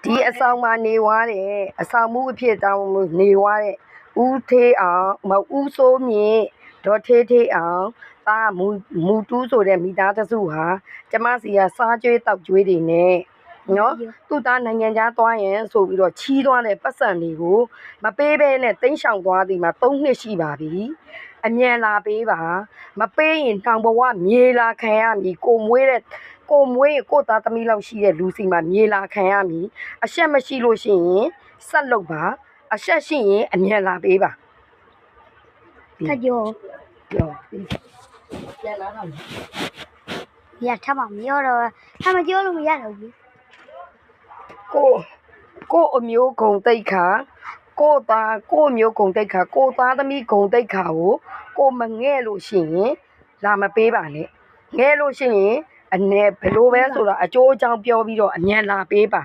ဒီအဆောင်မှာနေွားတဲ့အဆောင်မှုအဖြစ်တောင်းနေွားတဲ့ဦးသေးအောင်မဦးစိုးမြင့်ဒေါ်ထေးအောင်ဒါမူတူးဆိုတဲ့မိသားစုဟာကျမစီကစားကြွေးတောက်ကြွေးတွေနဲ့နော်သူ့သားနိုင်ငံခြားသွားရင်ဆိုပြီးတော့ချီးသွားတဲ့ပတ်စံတွေကိုမပေးဘဲနဲ့တိန့်ဆောင်သွားသည်မှာ3နှစ်ရှိပါပြီအမြန်လာပေးပါမပေးရင်တောင်ဘဝမြေလာခံရမည်ကိုမွေးကိုသားသမီးလောက်ရှိတဲ့လူစီမှာမြေလာခံရမည်အရှက်မရှိလို့ရှိရင်ဆက်လုပ်ပါအရှက်ရှိရင်အမြန်လာပေးပါ 他就ပြောပြန်လာတော့也他妈没有了，他们就那么严了。ကိုအမျိုးဂုံတိတ်ခါကိုသားကိုအမျိုးဂုံတိတ်ခါကိုသားသမီးဂုံတိတ်ခါကိုမငဲ့လို့ရှိရင်လာမပေးပါနဲ့ငဲ့လို့ရှိရင်အနေဘယ်လိုပဲဆိုတော့အကျိုးအကြောင်းပြောပြီးတော့အမြန်လာပေးပါ